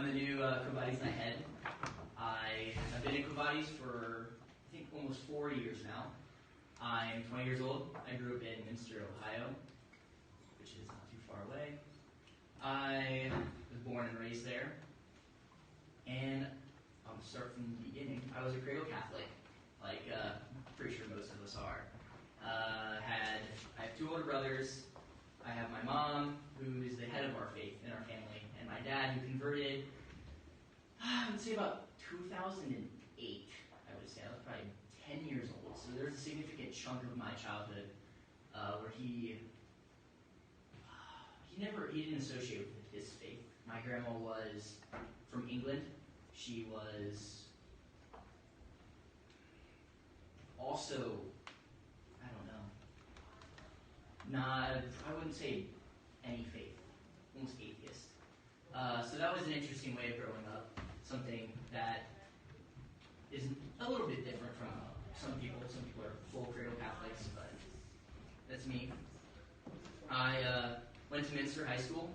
I'm the new Quo Vadis night head. I have been in Quo Vadis for, I think, almost 4 years now. I'm 20 years old. I grew up in Minster, Ohio, which is not too far away. I was born and raised there. And I'll start from the beginning. I was a cradle Catholic, like pretty sure most of us are. I have 2 older brothers. I have my mom, who is the head of our faith in our family, and my dad, who converted, I would say about 2008, I would say. I was probably 10 years old. So there's a significant chunk of my childhood where he didn't associate with his faith. My grandma was from England. She was also, I wouldn't say any faith, almost atheist. So that was an interesting way of growing up, something that is a little bit different from some people. Some people are full cradle Catholics, but that's me. I went to Minster High School.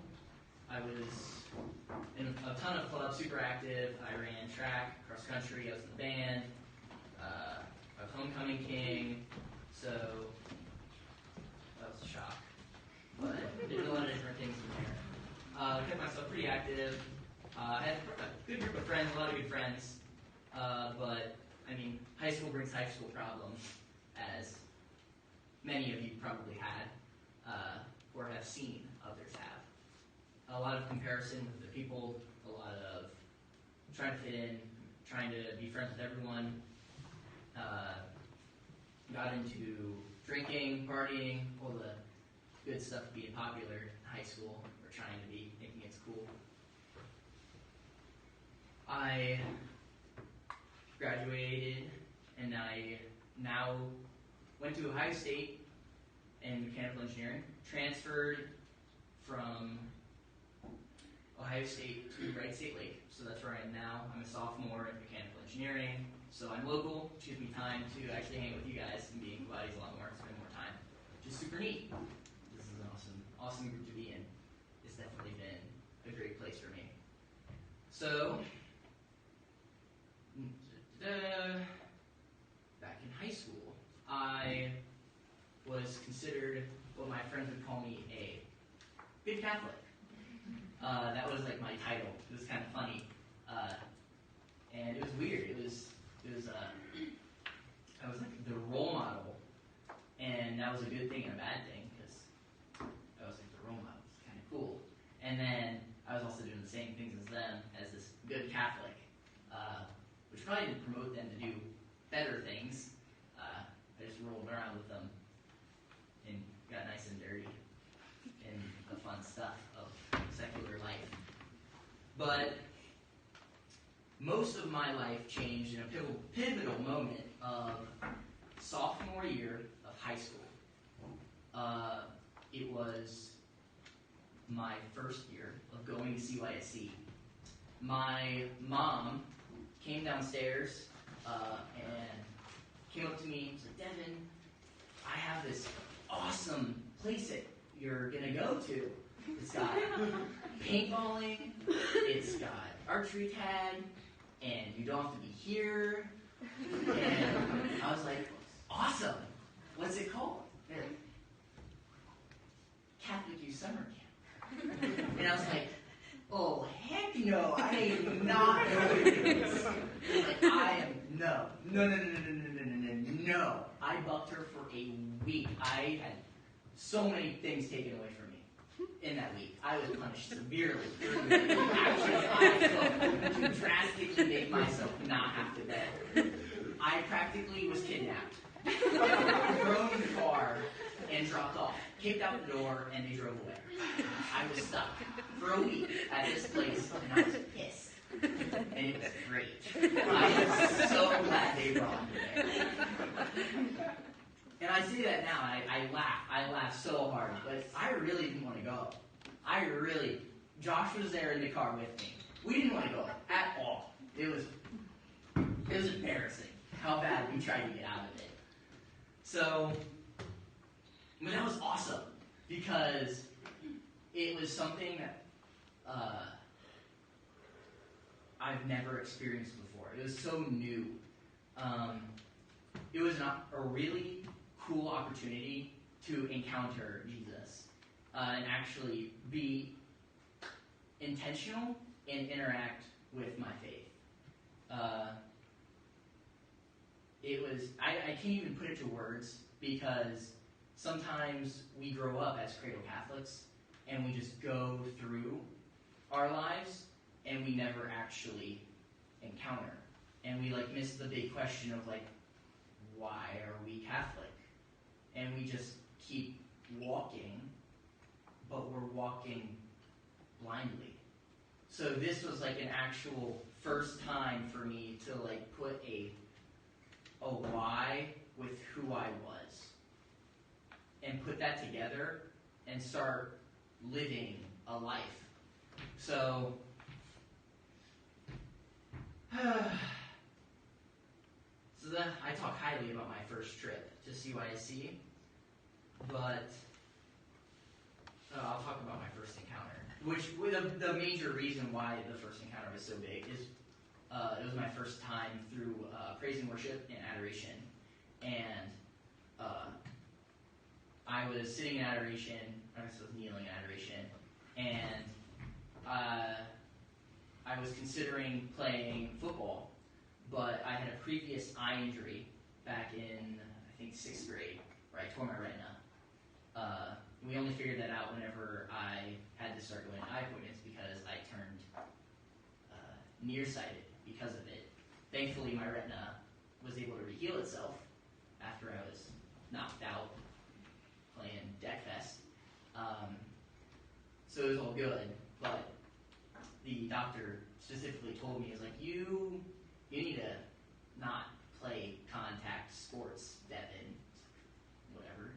I was in a ton of clubs, super active. I ran track, cross country, I was in the band. I was homecoming king, so that was a shock. But I did a lot of different things in there. I kept myself pretty active. I had a good group of friends, a lot of good friends. But, I mean, high school brings high school problems, as many of you probably had, or have seen others have. A lot of comparison with the people, a lot of trying to fit in, trying to be friends with everyone. Got into drinking, partying, all the good stuff being popular in high school, or trying to be, thinking it's cool. I graduated, and I now went to Ohio State in mechanical engineering, transferred from Ohio State to Wright State Lake, so that's where I am now. I'm a sophomore in mechanical engineering, so I'm local, which gives me time to actually hang with you guys and be in Quo Vadis a lot more, spend more time, which is super neat. This is an awesome group to be in. It's definitely been a great place for me. So, back in high school, I was considered what my friends would call me a good Catholic. That was like my title. It was kind of funny, and it was weird. It was I was like the role model, and that was a good thing and a bad thing because I was like the role model. It's kind of cool. And then I was also doing the same things as them as this good Catholic, which probably didn't promote them to do better things. I just rolled around with them and got nice and dirty and the fun stuff of secular life. But most of my life changed in a pivotal moment of sophomore year of high school. It was my first year of going to CYSC. My mom came downstairs and came up to me and said, "Devon, I have this awesome place that you're going to go to. It's got paintballing, it's got archery tag, and you don't have to be here." And I was like, "Awesome. What's it called?" They're like, "Catholic Youth Summer Camp." And I was like, "Oh, heck no, I am not going to this." Like, no. I bucked her for a week. I had so many things taken away from me in that week. I was punished severely for the actions I took to drastically make myself not have to bed. I practically was kidnapped, thrown in the car, and dropped off, kicked out the door, and they drove away. I was stuck for a week at this place, and I was pissed. And it was great. I am so glad they brought me there. And I say that now, and I laugh so hard, but I really didn't want to go. Josh was there in the car with me. We didn't want to go at all. It was embarrassing how bad we tried to get out of it. So, but that was awesome, because it was something that I've never experienced before. It was so new. It was a really cool opportunity to encounter Jesus and actually be intentional and interact with my faith. It was, I can't even put it to words, because sometimes we grow up as cradle Catholics and we just go through our lives and we never actually encounter. And we miss the big question of why are we Catholic? And we just keep walking, but we're walking blindly. So this was an actual first time for me to put a why with who I was, and put that together and start living a life. So I talk highly about my first trip to CYSC, but I'll talk about my first encounter, which the major reason why the first encounter was so big is it was my first time through praise and worship and adoration, and I was sitting in adoration, I was kneeling in adoration, and I was considering playing football, but I had a previous eye injury back in, I think, 6th grade, where I tore my retina. We only figured that out whenever I had to start going to eye appointments, because I turned nearsighted because of it. Thankfully, my retina was able to heal itself after I was knocked out playing Deckfest. So it was all good, but the doctor specifically told me, you need to not play contact sports, Devon. Whatever.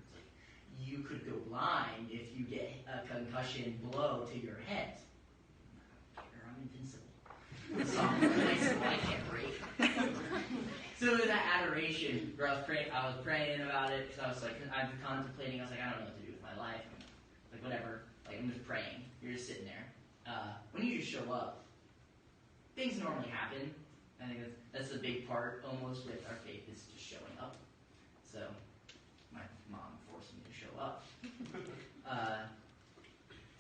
You could go blind if you get a concussion blow to your head. I'm invincible. I can't break. So that adoration, where I was praying about it, because I was I'm contemplating. I was I don't know what to do with my life. Whatever. I'm just praying. You're just sitting there. When you just show up, things normally happen. I think that's the big part, almost, with our faith, is just showing up. So my mom forced me to show up.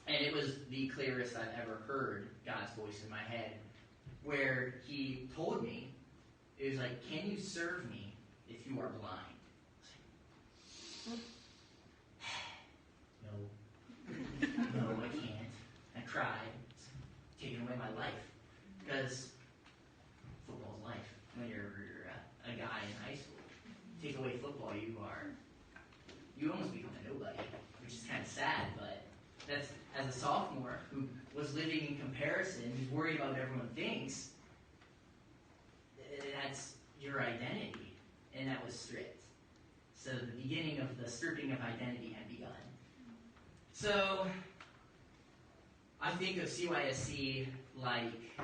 And it was the clearest I've ever heard God's voice in my head, where he told me, it was can you serve me if you are blind? No, I can't. I cried. It's taking away my life. Because football's life. When you're a guy in high school, take away football, you almost become a nobody, which is kind of sad, but that's, as a sophomore who was living in comparison, who's worried about what everyone thinks, that's your identity, and that was stripped. So the beginning of the stripping of identity had begun. So I think of CYSC like,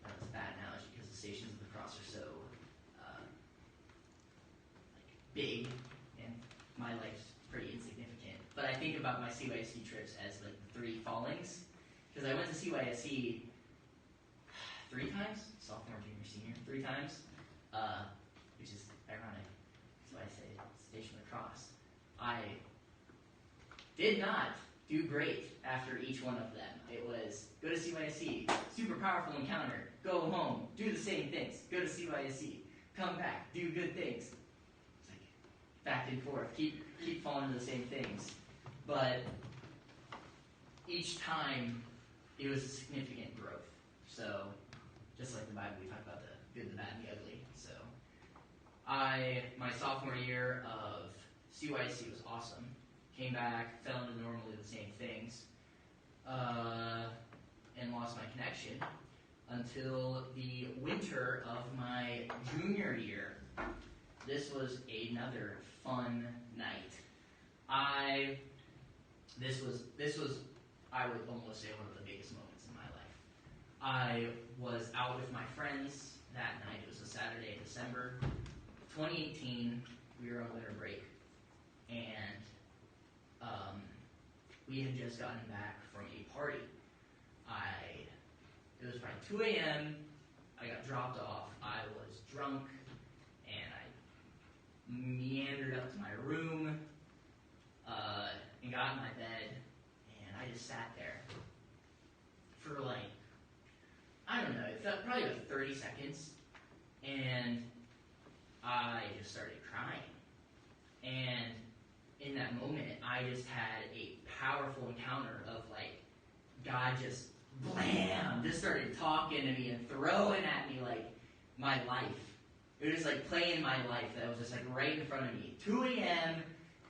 that's a bad analogy because the Stations of the Cross are so big, and my life's pretty insignificant. But I think about my CYSC trips as the 3 fallings, because I went to CYSC 3 times, sophomore, junior, senior, 3 times, which is ironic. That's why I say Station of the Cross. I did not do great after each one of them. It was go to CYSC, super powerful encounter, go home, do the same things, go to CYSC, come back, do good things. It's back and forth, keep falling into the same things. But each time, it was a significant growth. So, just like the Bible, we talk about the good, the bad, and the ugly. So, my sophomore year of CYSC was awesome. Came back, fell into normally the same things, and lost my connection until the winter of my junior year. This was another fun night. This was, I would almost say, one of the biggest moments in my life. I was out with my friends that night. It was a Saturday, December 2018. We were on winter break, and we had just gotten back from a party. I It was probably 2 a.m. I got dropped off. I was drunk, and I meandered up to my room and got in my bed, and I just sat there for like, I don't know, it felt probably like 30 seconds, and I just started crying. And in that moment, I just had a powerful encounter of like, God just, blam, just started talking to me and throwing at me like my life. It was just like playing my life that was just like right in front of me. 2 a.m.,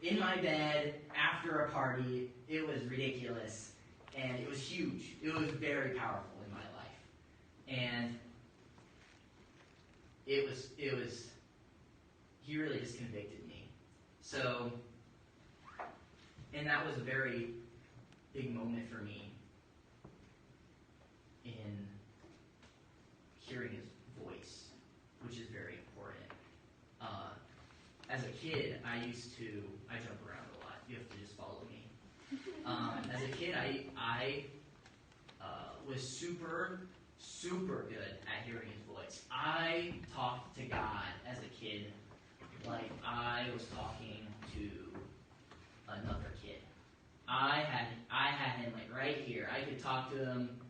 in my bed, after a party. It was ridiculous. And it was huge. It was very powerful in my life. And it was, he really just convicted me. So, and that was a very big moment for me in hearing his voice, which is very important. As a kid, I jump around a lot. You have to just follow me. As a kid, I was super, super good at hearing his voice. I talked to God as a kid like I was talking to another kid. I had him like right here. I could talk to him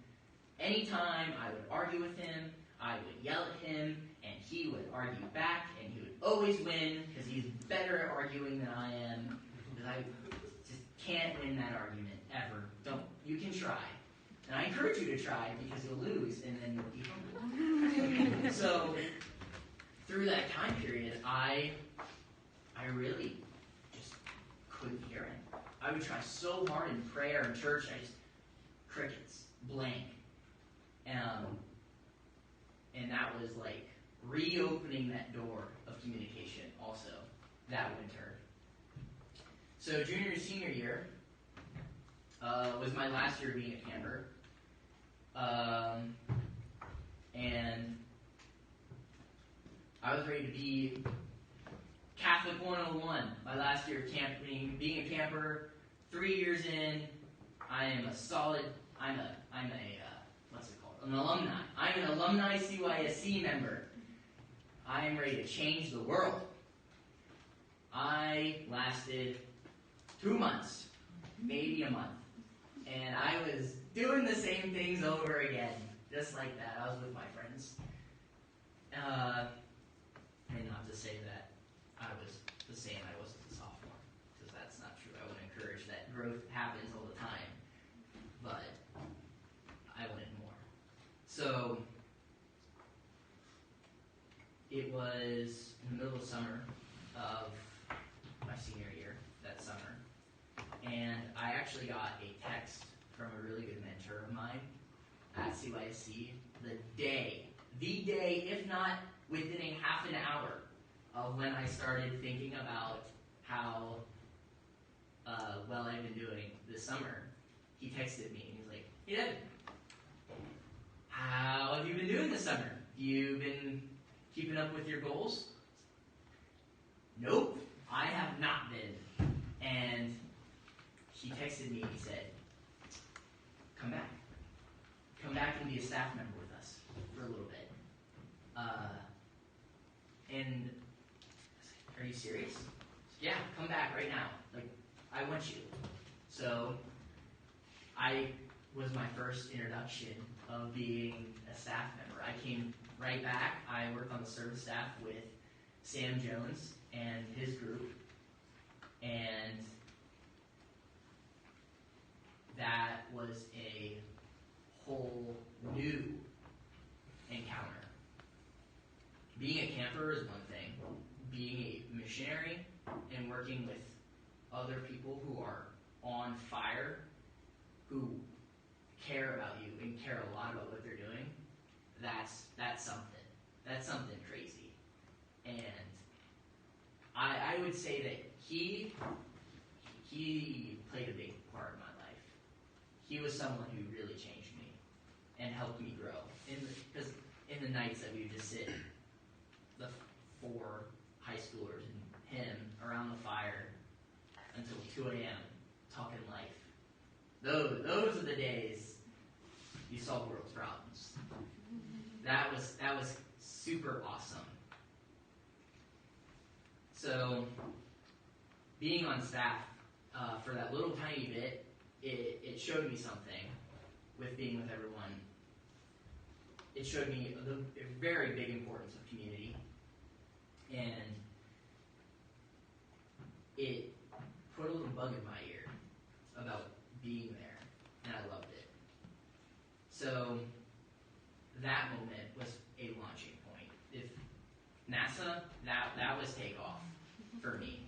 anytime. I would argue with him. I would yell at him, and he would argue back, and he would always win because he's better at arguing than I am. Because I just can't win that argument ever. You can try, and I encourage you to try because you'll lose, and then you'll be humble. So through that time period, I really just couldn't hear him. I would try so hard in prayer and church, I just crickets, blank. And that was like reopening that door of communication also that winter. So junior and senior year was my last year being a camper. And I was ready to be Catholic 101. My last year of camping, being a camper, 3 years in, I am a solid, what's it called? An alumni. I'm an alumni CYSC member. I am ready to change the world. I lasted 2 months, maybe a month. And I was doing the same things over again, just like that. I was with my friends. And not to say that I was the same I was as a sophomore, because that's not true. I would encourage that growth happens all the time. But I wanted more. So it was in the middle of summer of my senior year, that summer. And I actually got a text from a really good mentor of mine at CYSC the day, if not within a half an hour of when I started thinking about how well I've been doing this summer. He texted me and he's like, "Hey Devon, how have you been doing this summer? You been keeping up with your goals?" "Nope, I have not been." And he texted me and he said, "Come back. Come back and be a staff member with us for a little bit." And I said, "Are you serious?" "Yeah, come back right now. Like, I want you." So I was my first introduction of being a staff member. I came right back. I worked on the service staff with Sam Jones and his group. And that was a whole new encounter. Being a camper is one thing. Being a missionary and working with other people who are on fire, who care about you and care a lot about what they're doing, that's something. That's something crazy. And I would say that he played a big part in my life. He was someone who really changed me and helped me grow. Because in the nights that we would just sit, the 4 high schoolers and him around the fire until 2 a.m. talking life. Those are the days you solve the world's problems. That was super awesome. So, being on staff for that little tiny bit, it showed me something with being with everyone. It showed me the very big importance of community, and it put a little bug in my ear about being there, and I loved it. So that moment was a launching point. If NASA, that was takeoff for me.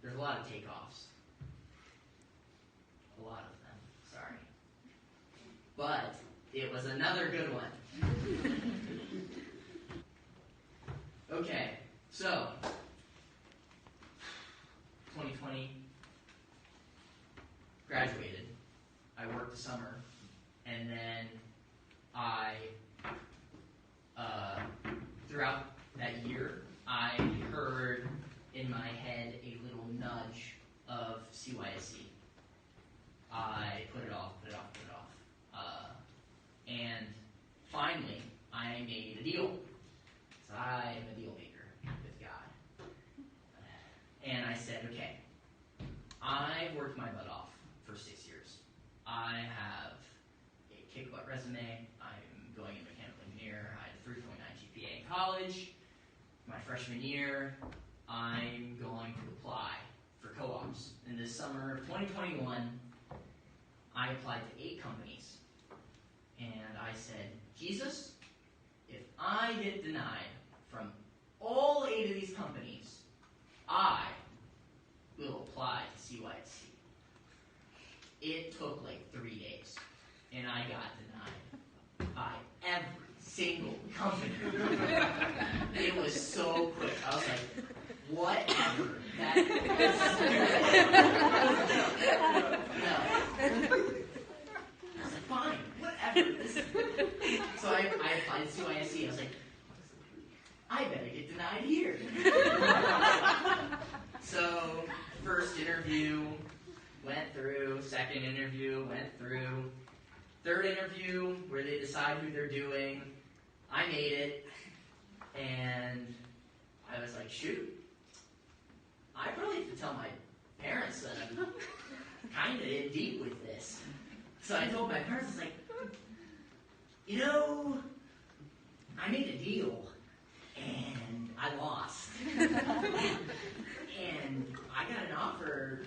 There's a lot of takeoffs. A lot of them, sorry. But it was another good one. Okay, so 2020, graduated. I worked the summer, and then I, throughout that year, I heard in my head a little nudge of CYSC. I put it off. And finally, I made a deal. So I'm a deal maker with God. And I said, okay, I've worked my butt off for 6 years. I have a kick-butt resume. I'm going into mechanical engineer. I had a 3.9 GPA in college. My freshman year, I'm going to apply for co-ops. In this summer of 2021, I applied to 8 companies. And I said, Jesus, if I get denied from all 8 of these companies, I will apply to CYSC. It took like 3 days, and I got denied by every single company. It was so quick. I was like, whatever. No. I was like, fine, whatever. So I applied to CYSC. I was like, I better get denied here. So, first interview went through, second interview went through, third interview where they decide who they're doing. I made it, and I was like, shoot, I probably have to tell my parents that I'm kind of in deep with this. So I told my parents, I was like, you know, I made a deal, and I lost. And I got an offer,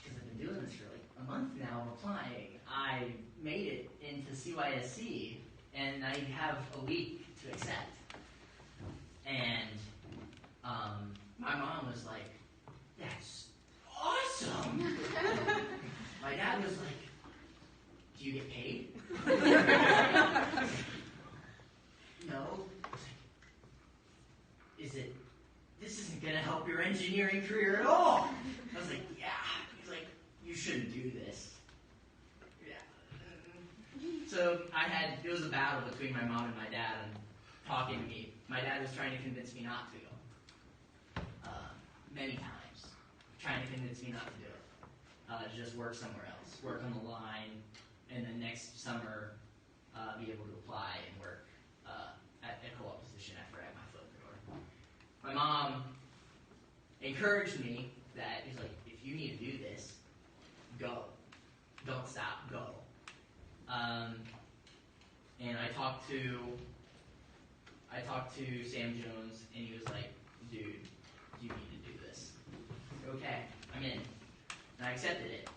because I've been doing this for like a month now, I'm applying. I made it into CYSC, and I have a week to accept. And my mom was like, that's awesome. My dad was like, do you get paid? No. This isn't going to help your engineering career at all. I was like, yeah. He's like, you shouldn't do this. Yeah. So it was a battle between my mom and my dad and talking to me. My dad was trying to convince me not to go. Many times. Trying to convince me not to do it. To just work somewhere else. Work on the line. And then next summer, be able to apply and work at a co-op position after I had my foot in the door. My mom encouraged me that, he's like, if you need to do this, go. Don't stop, go. And I talked to Sam Jones, and he was like, dude, you need to do this. Okay, I'm in. And I accepted it.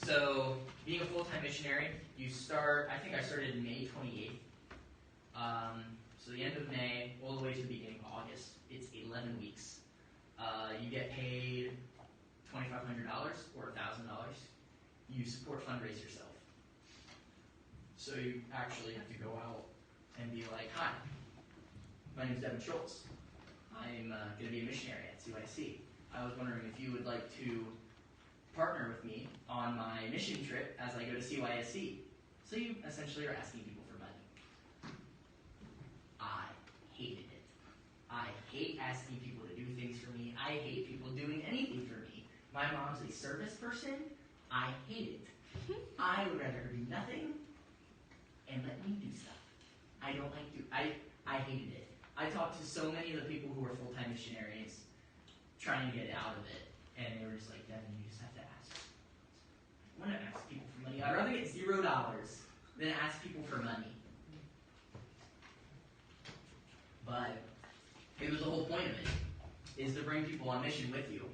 So, being a full-time missionary, you start, I think I started May 28th. So the end of May, all the way to the beginning of August, it's 11 weeks. You get paid $2,500 or $1,000. You support fundraise yourself. So you actually have to go out and be like, hi, my name's Devon Schultz. I'm going to be a missionary at CYC. I was wondering if you would like to partner with me on my mission trip as I go to CYSC. So you essentially are asking people for money. I hated it. I hate asking people to do things for me. I hate people doing anything for me. My mom's a service person. I hate it. I would rather do nothing and let me do stuff. I don't like to. I hated it. I talked to so many of the people who were full-time missionaries trying to get out of it, and they were just like, Devin, you just have to ask. I want to ask people for money. I'd rather get $0 than ask people for money. But it was the whole point of it, is to bring people on mission with you.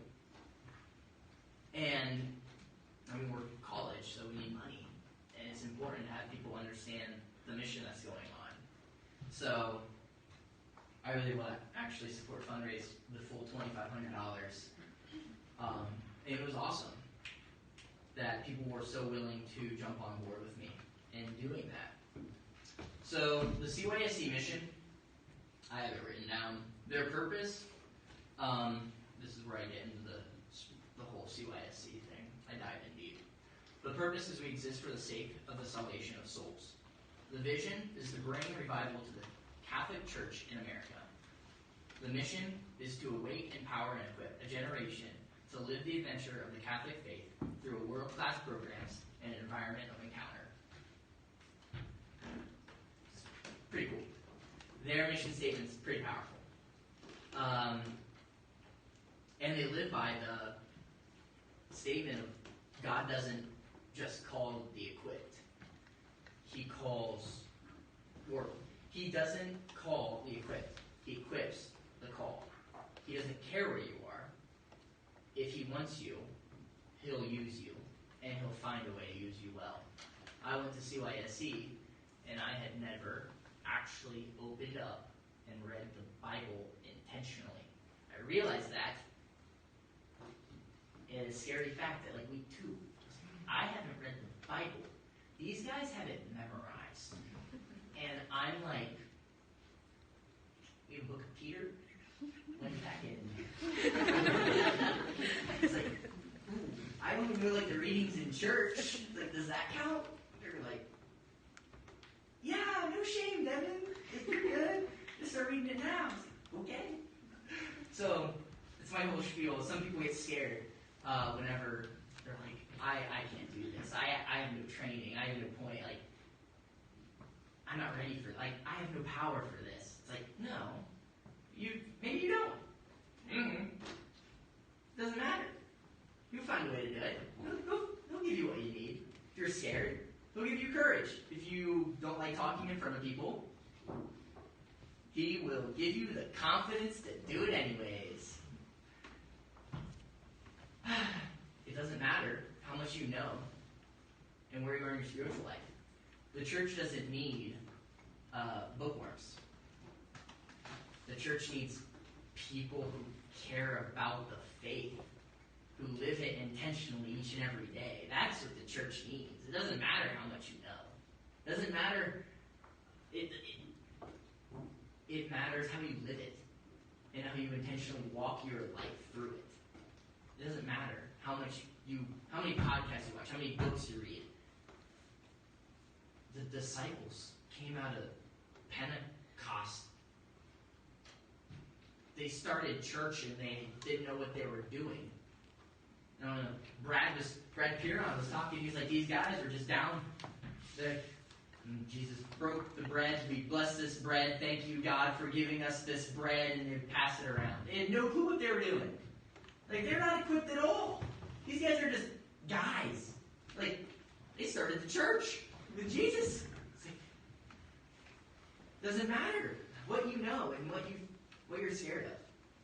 And, I mean, we're in college, so we need money. And it's important to have people understand the mission that's going on. So, I really want to actually support fundraise the full $2,500. It was awesome that people were so willing to jump on board with me in doing that. So, the CYSC mission, I have it written down. Their purpose, this is where I get into the whole CYSC thing. I dive in deep. The purpose is we exist for the sake of the salvation of souls. The vision is to bring revival to the Catholic Church in America. The mission is to awake, empower, and equip a generation to live the adventure of the Catholic faith through world-class programs and an environment of encounter. Pretty cool. Their mission statement's pretty powerful. And they live by the statement of God doesn't just call the equipped. He doesn't call the equipped. He equips the call. He doesn't care where you are. If he wants you, he'll use you, and he'll find a way to use you well. I went to CYSC, and I had never actually opened up and read the Bible intentionally. I realized that, and it's a scary fact that, like, week 2, I haven't read the Bible. These guys have it memorized. And I'm like, we have a book of Peter? When's that in? It's like, ooh, I don't even know, like, the readings in church. Like, does that count? They're like, yeah, no shame, Devin. It's pretty good. Just start reading it now. Like, okay. So, it's my whole spiel. Some people get scared whenever they're like, I can't do this. I have no training. I have no point. Like, I'm not ready for, like, I have no power for this. It's like, no. Maybe you don't. Doesn't matter. You'll find a way to do it. He'll give you what you need. If you're scared, he'll give you courage. If you don't like talking in front of people, he will give you the confidence to do it anyways. It doesn't matter how much you know and where you are in your spiritual life. The church doesn't need bookworms. The church needs people who care about the faith, who live it intentionally each and every day. That's what the church needs. It doesn't matter how much you know. It doesn't matter. It matters how you live it and how you intentionally walk your life through it. It doesn't matter how many podcasts you watch, how many books you read. The disciples came out of Pentecost. They started church and they didn't know what they were doing. Brad Piron was talking. He's like, these guys were just down there. And Jesus broke the bread. We bless this bread. Thank you, God, for giving us this bread. And they pass it around. They had no clue what they were doing. Like, they're not equipped at all. These guys are just guys. Like, they started the church with Jesus. It's like, doesn't matter what you know and what you're scared of.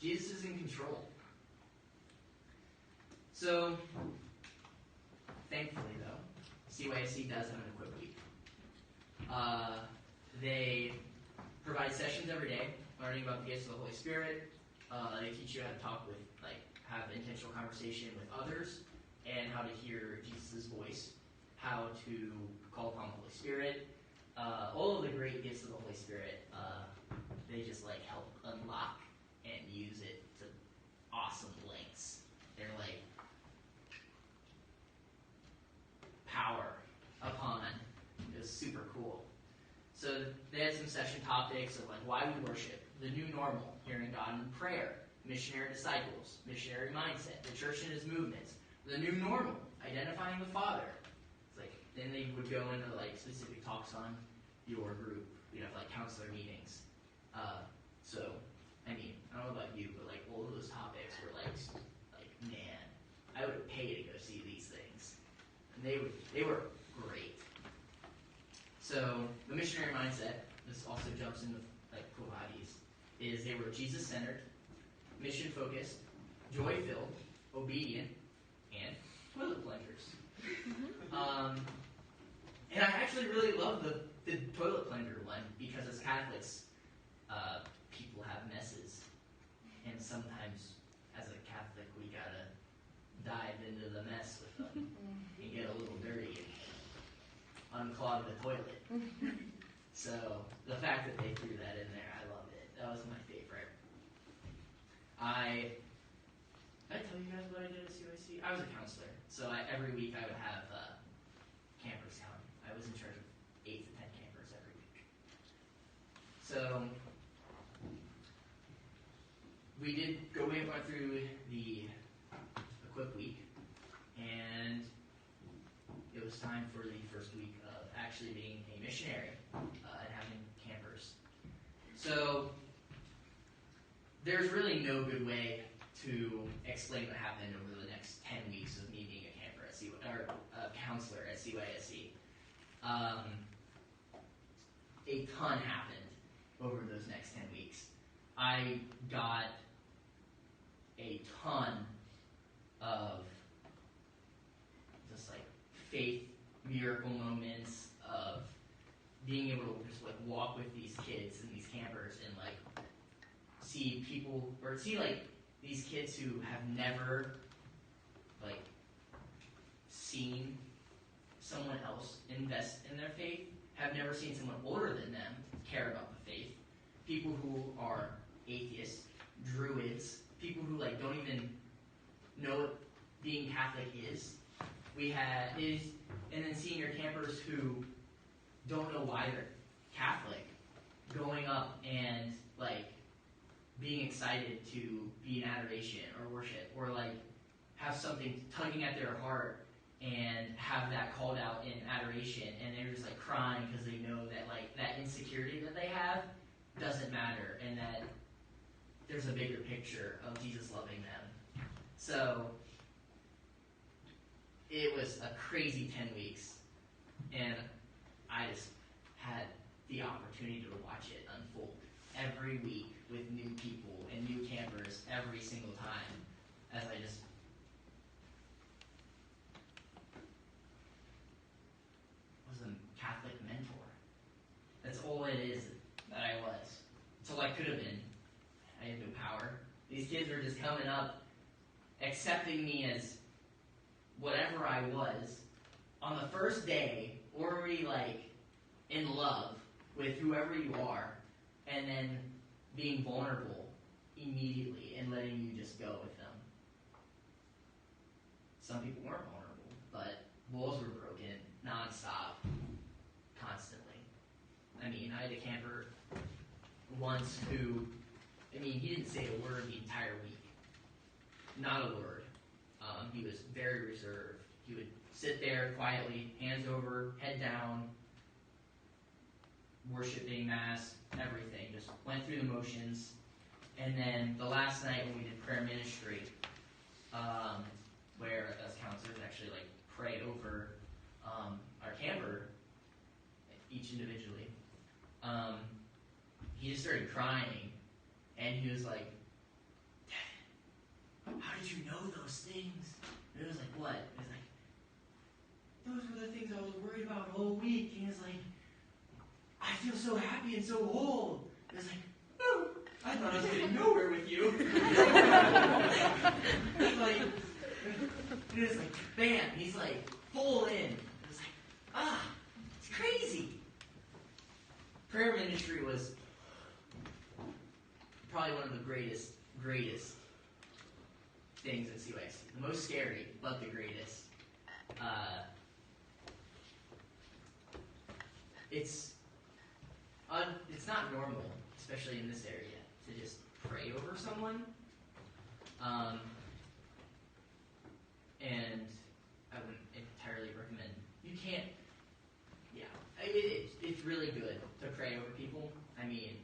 Jesus is in control. So, thankfully, though, CYSC does have an equip week. They provide sessions every day, learning about the gifts of the Holy Spirit. They teach you how to talk with, have intentional conversation with others, and how to hear Jesus' voice, how to call upon the Holy Spirit. All of the great gifts of the Holy Spirit, they just help unlock and use it to awesome lengths. They're power upon. It was super cool. So they had some session topics of why we worship, the new normal, hearing God in prayer, missionary disciples, missionary mindset, the church and its movements, the new normal, identifying the Father. It's then they would go into specific talks on your group. We'd have like counselor meetings. So, I mean, I don't know about you, but like all of those topics were like man, I would pay to go see these things. And they were great. So the missionary mindset, this also jumps into like Quo Vadis, is they were Jesus-centered, mission-focused, joy-filled, obedient, and toilet plungers. And I actually really love the toilet plunger one because as Catholics, people have messes. And sometimes, as a Catholic, we gotta dive into the mess with them and get a little dirty and unclog the toilet. So, the fact that they threw that in there, I loved it. That was my favorite. Did I tell you guys what I did at CYC? I was a counselor. So, every week I would have campers come. I was in charge of 8 to 10 campers every week. So, we went through the Equip Week, and it was time for the first week of actually being a missionary and having campers. So, there's really no good way to explain what happened over the next 10 weeks of me being a camper at a counselor at CYSC. A ton happened over those next 10 weeks. I got a ton of just like faith miracle moments of being able to just like walk with these kids and these campers and like see people or see like these kids who have never like seen someone else invest in their faith, have never seen someone older than them care about the faith, people who are atheists, druids, people who like don't even know what being Catholic is. And then senior campers who don't know why they're Catholic, going up and like being excited to be in adoration or worship, or like have something tugging at their heart and have that called out in adoration, and they're just like crying because they know that like that insecurity that they have doesn't matter, and that there's a bigger picture of Jesus loving them. So it was a crazy 10 weeks, and I just had the opportunity to watch it unfold every week with new people and new campers every single time as I just was a Catholic mentor. That's all it is that I was. It's all I could have been. I had no power. These kids were just coming up, accepting me as whatever I was. On the first day, already like in love with whoever you are, and then being vulnerable immediately and letting you just go with them. Some people weren't vulnerable, but walls were broken nonstop, constantly. I mean, I had a camper once who, he didn't say a word the entire week. Not a word. He was very reserved. He would sit there quietly, hands over, head down, worshiping Mass, everything. Just went through the motions. And then the last night when we did prayer ministry, where as counselors actually like pray over our camper, each individually, he just started crying, and he was like, "How did you know those things?" And it was like, "What?" He was like, "Those were the things I was worried about all week." And he was like, "I feel so happy and so whole." It was like, "Oh, I thought I was getting nowhere with you." It was like, bam, he's like, full in. It was like, it's crazy. Prayer ministry was probably one of the greatest things at CYC. The most scary, but the greatest. It's not normal, especially in this area, to just pray over someone. And I wouldn't entirely recommend. You can't. Yeah, it's really good to pray over people. I mean,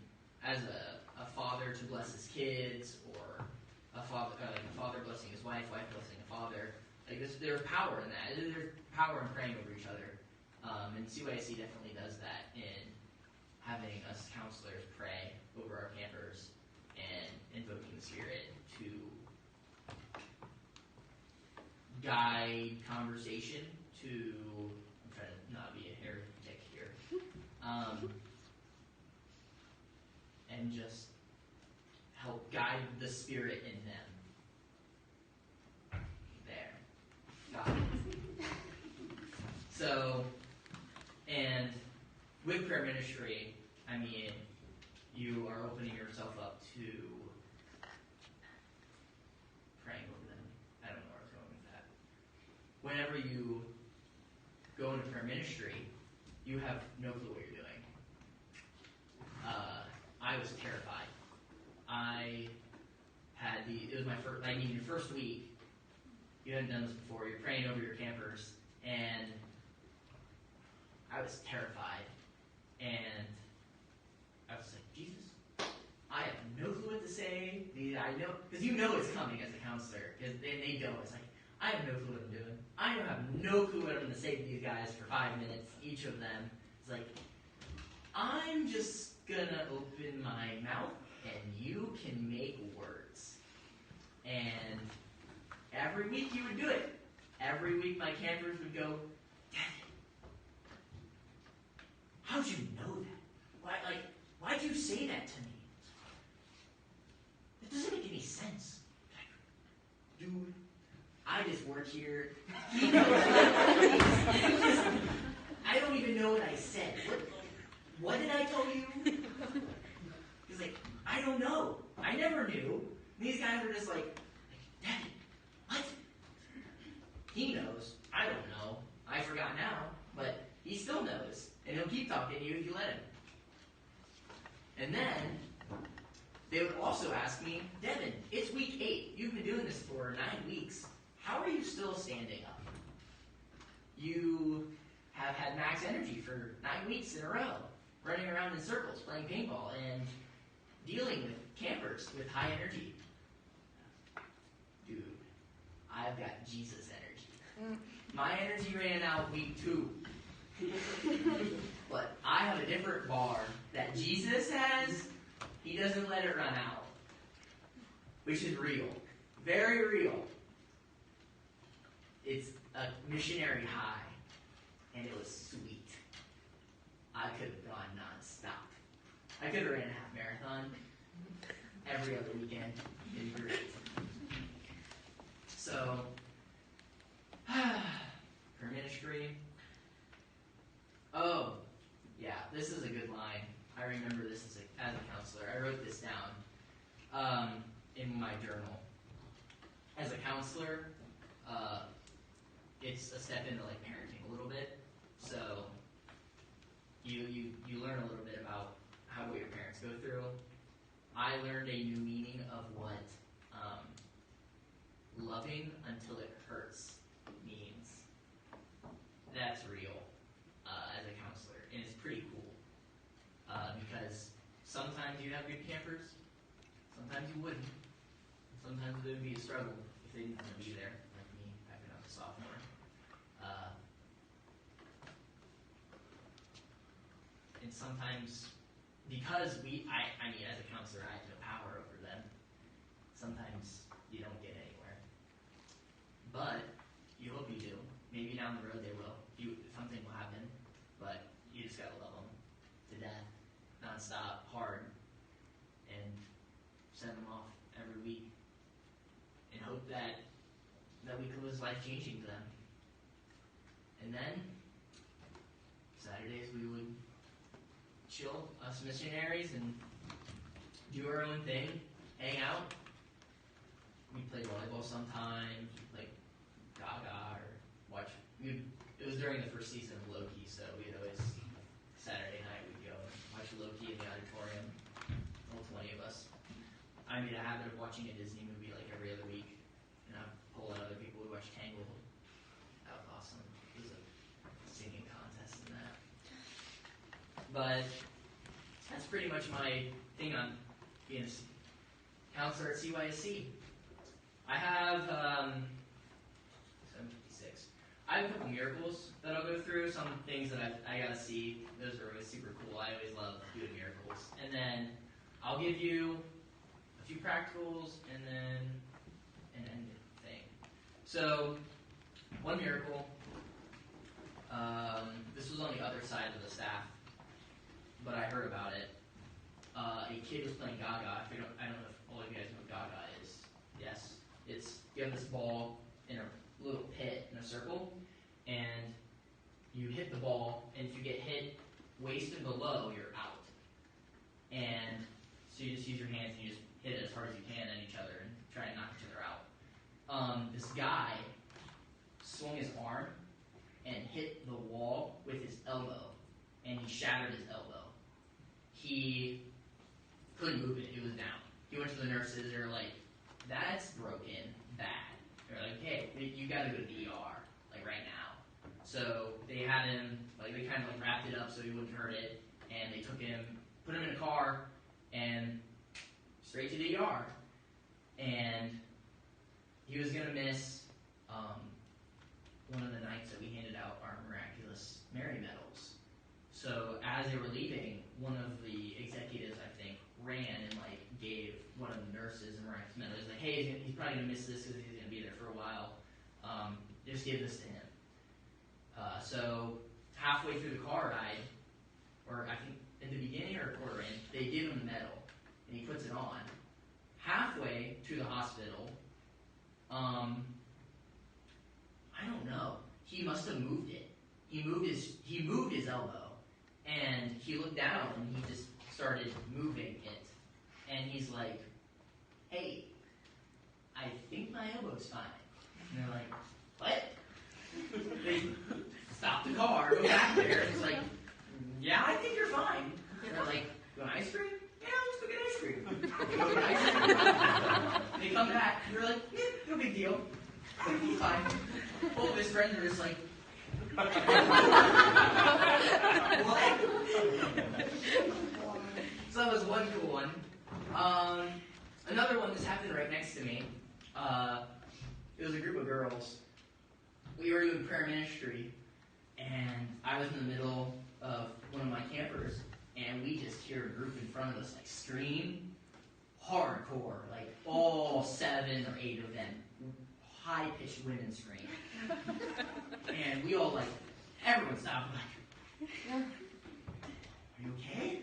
as a father to bless his kids, or a father blessing his wife blessing a father. Like there's power in that. There's power in praying over each other. And CYC definitely does that in having us counselors pray over our campers and invoking the Spirit to guide conversation, I'm trying to not be a heretic here, and just help guide the Spirit in them. There. Got it. So, and with prayer ministry, I mean, you are opening yourself up to praying over them. I don't know where I was going with that. Whenever you go into prayer ministry, you have no clue what you're doing. I was terrified. It was my first, your first week, you hadn't done this before, you're praying over your campers, and I was terrified, and I was like, Jesus, I have no clue what to say. I know, because you know it's coming as a counselor, and they don't. It's like, I have no clue what I'm doing. I have no clue what I'm going to say to these guys for 5 minutes, each of them. It's like, I'm just going to open my mouth, and you can make words. And every week you would do it. Every week my campers would go, Daddy, how'd you know that? Why'd you say that to me? It doesn't make any sense. Dude, I just work here. He knows I don't even know what I said. What did I tell you? He's like, I don't know. I never knew. And these guys were just like, Daddy, what? He knows. I don't know. I forgot now. But he still knows. And he'll keep talking to you if you let him. And then they would also ask me, Devon, it's week 8. You've been doing this for 9 weeks. How are you still standing up? You have had max energy for 9 weeks in a row, running around in circles, playing paintball, and dealing with campers with high energy. Dude, I've got Jesus energy. My energy ran out week 2. But I have a different bar that Jesus has. He doesn't let it run out, which is real. Very real. It's a missionary high, and it was sweet. I could have gone non-stop. I could have ran a half marathon every other weekend. It'd be great. So, her ministry. Oh, yeah, this is a good line. I remember this as a counselor. I wrote this down in my journal. As a counselor, it's a step into like parenting a little bit. So you learn a little bit about what your parents go through. I learned a new meaning of what loving until it hurts means. That's real as a counselor, and it's pretty cool because sometimes you have good campers, sometimes you wouldn't. Sometimes it would be a struggle if they didn't want to be there, like me back when I was a sophomore. And sometimes, because I mean, as a counselor, I have no power over them, sometimes you don't get anywhere. But you hope you do. Maybe down the road they will. Something will happen, but you just gotta love them to death, nonstop, hard, and send them off every week, and hope that week was life-changing to them. And then Saturdays we would chill, us missionaries, and do our own thing, hang out. We'd play volleyball sometimes, like Gaga, or watch. It was during the first season of Loki, so we'd always, Saturday night, we'd go and watch Loki in the auditorium, all 20 of us. I made a habit of watching a Disney movie like every other week, and I'd pull out other people who watch Tangled. That was awesome. There was a singing contest in that. But that's pretty much my thing on being a counselor at CYSC. I have 756. I have a couple miracles that I'll go through. Some things that I got to see. Those are always super cool. I always love doing miracles. And then I'll give you a few practicals and then an end thing. So, one miracle. This was on the other side of the staff, but I heard about it. A kid was playing Gaga. I don't know if all of you guys know what Gaga is. Yes. You have this ball in a little pit in a circle, and you hit the ball, and if you get hit waist and below, you're out. And so you just use your hands and you just hit it as hard as you can at each other and try and knock each other out. This guy swung his arm and hit the wall with his elbow, and he shattered his elbow. He couldn't move it. It was down. He went to the nurses. They were like, that's broken bad. They're like, hey, you got to go to the ER, like right now. So they had him, like they kind of like wrapped it up so he wouldn't hurt it, and they took him, put him in a car, and straight to the ER. And he was going to miss one of the nights that we handed out our miraculous Mary medals. So as they were leaving, one of the executives, I think, ran and like gave one of the nurses a miraculous medal. He was like, hey, he's probably going to miss this because he's going to be there for a while. Just give this to him. So halfway through the car ride, or I think in the beginning or quarter in, they give him the medal, and he puts it on. Halfway to the hospital, I don't know. He must have moved it. He moved his elbow, and he looked down and he just started moving it. And he's like, "Hey, I think my elbow's fine." And they're like, "What?" They stop the car, go back there, and it's like, "Yeah, I think you're fine." And they're like, "You want ice cream?" "Yeah, let's go get ice cream." They go get ice cream. They come back, and they're like, "Yeah, no big deal. He's fine." Both of his friends are just like, what? So that was one cool one. Another one, this happened right next to me. It was a group of girls. We were doing prayer ministry, and I was in the middle of one of my campers, and we just hear a group in front of us like scream hardcore, like all 7 or 8 of them, high-pitched women scream. And we all like, everyone stopped like, are you okay?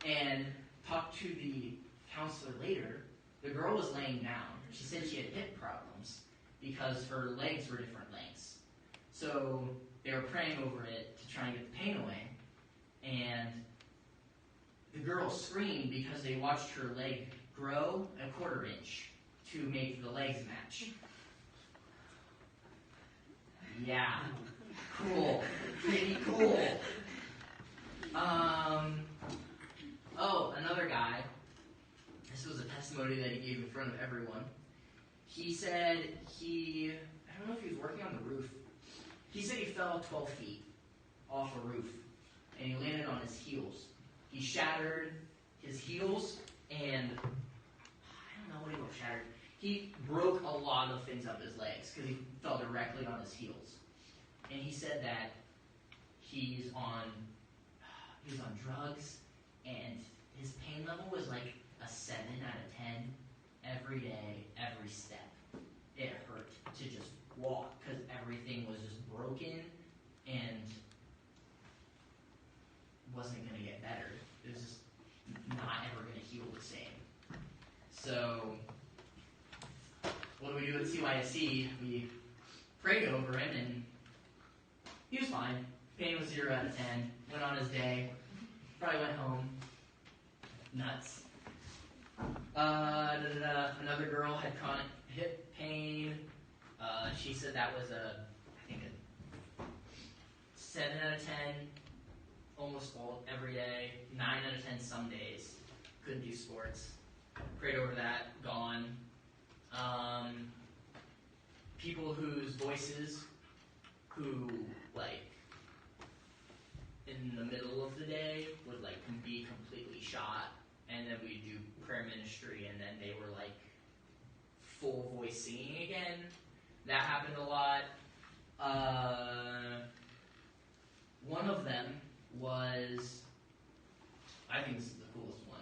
And talked to the counselor later. The girl was laying down. She said she had hip problems because her legs were different lengths. So they were praying over it to try and get the pain away. And the girl screamed because they watched her leg grow a 1/4 inch to make the legs match. Yeah, cool, pretty cool. Oh, another guy, this was a testimony that he gave in front of everyone. He said I don't know if he was working on the roof. He said he fell 12 feet off a roof, and he landed on his heels. He shattered his heels, and I don't know what he shattered. He broke a lot of things up his legs because he fell directly on his heels. And he said that he's on drugs, and his pain level was like a 7 out of 10 every day, every step. It hurt to just walk because everything was just broken and wasn't going to get better. It was just not ever going to heal the same. So what do we do at CYSC? We prayed over him, and he was fine. Pain was 0 out of 10. Went on his day. Probably went home. Nuts. Another girl had chronic hip pain. She said that was a 7 out of 10. Almost all every day. 9 out of 10 some days. Couldn't do sports. Prayed over that. Gone. People whose voices, who, like, in the middle of the day ministry and then they were like full voice singing again. That happened a lot. One of them was, I think this is the coolest one,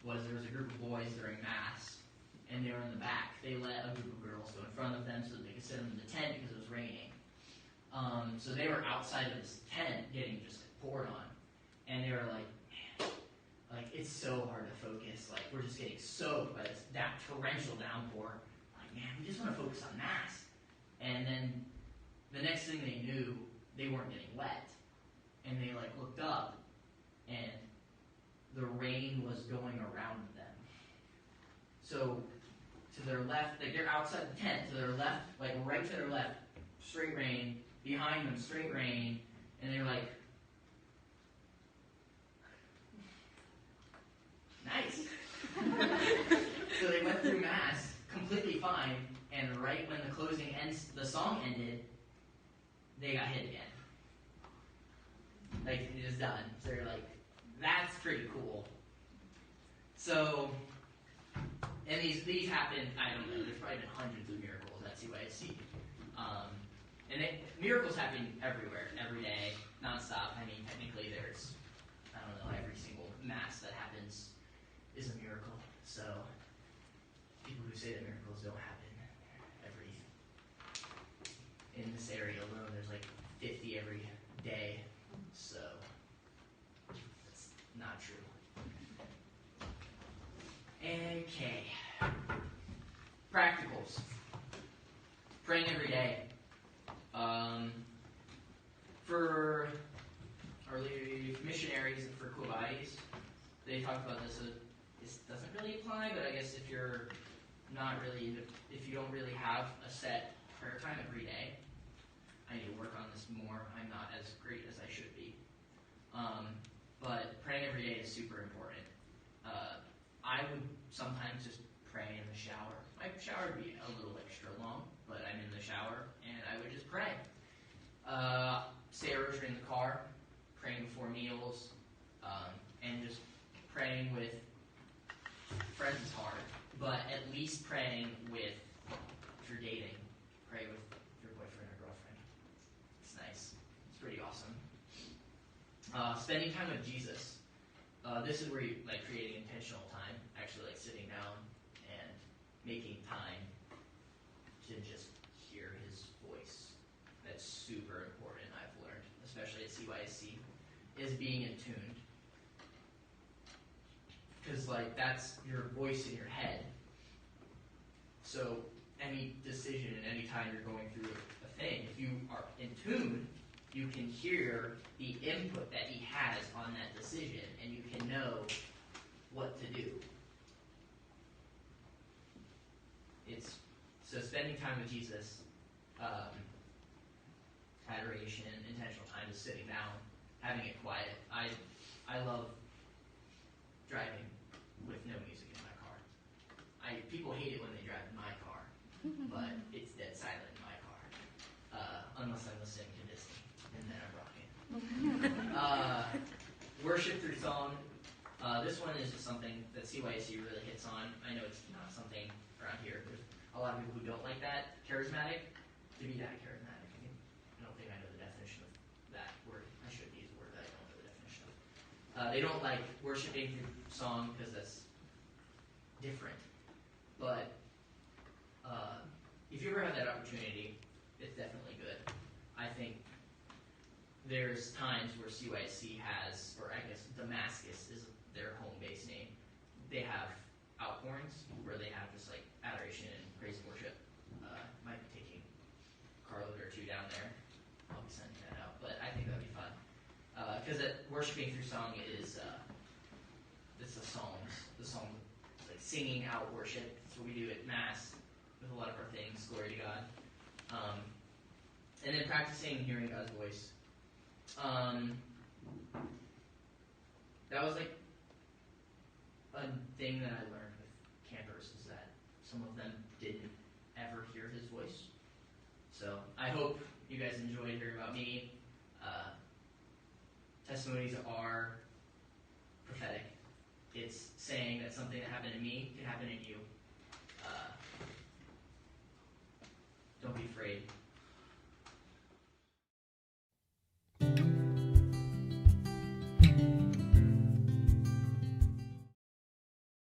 was there was a group of boys during Mass, and they were in the back. They let a group of girls go in front of them so that they could sit in the tent because it was raining. So they were outside of this tent getting just poured on. And they were like, man, like it's so hard to focus. Like we're just getting soaked by that torrential downpour. Like, man, we just want to focus on Mass. And then the next thing they knew, they weren't getting wet. And they like looked up and the rain was going around them. So to their left, like they're outside the tent, to their left, like right to their left, straight rain, behind them, straight rain, and they're like, nice. So they went through Mass completely fine, and right when the song ended, they got hit again. Like, it was done. So they're like, that's pretty cool. So, and these happen, I don't know, there's probably been hundreds of miracles at CYC. Miracles happen everywhere, every day, nonstop. I mean, technically there's, I don't know, every single Mass that happens is a miracle. So, people who say that miracles don't happen in this area alone, there's like 50 every day. So, that's not true. Okay. Practicals. Praying every day. For our missionaries and for Quo Vadis, they talked about this. This doesn't really apply, but I guess if you don't really have a set prayer time every day, I need to work on this more. I'm not as great as I should be. But praying every day is super important. I would sometimes just pray in the shower. My shower would be a little extra long, but I'm in the shower, and I would just pray. Say a rosary in the car, praying before meals, and just praying with friends is hard, but at least praying with, if you're dating, pray with your boyfriend or girlfriend. It's nice. It's pretty awesome. Spending time with Jesus. This is where you like creating intentional time, actually like sitting down and making time to just hear his voice. That's super important, I've learned, especially at CYSC, is being attuned. Because like that's your voice in your head. So any decision and any time you're going through a thing, if you are in tune, you can hear the input that he has on that decision, and you can know what to do. So spending time with Jesus, adoration, intentional time, is sitting down, having it quiet. I love driving with no music in my car. People hate it when they drive in my car, but it's dead silent in my car, unless I'm listening to Disney, and then I'm rocking. Worship through song. This one is something that CYSC really hits on. I know it's not something around here. There's a lot of people who don't like that. Charismatic. To be that charismatic. I don't think I know the definition of that word. I should use a word that I don't know the definition of. They don't like worshiping through song because that's different. But if you ever have that opportunity, it's definitely good. I think there's times where CYSC has, or I guess Damascus is their home base name. They have outpourings where they have just like adoration and praise and worship. Might be taking Carlo or two down there. I'll be sending that out, but I think that'd be fun. Because worshiping through song is it's the psalms. The psalm, like singing out worship. That's what we do at Mass with a lot of our things. Glory to God. And then practicing hearing God's voice. That was like a thing that I learned with campers, is that some of them didn't ever hear his voice. So I hope you guys enjoyed hearing about me. Testimonies are prophetic. It's saying that something that happened to me can happen to you. Don't be afraid.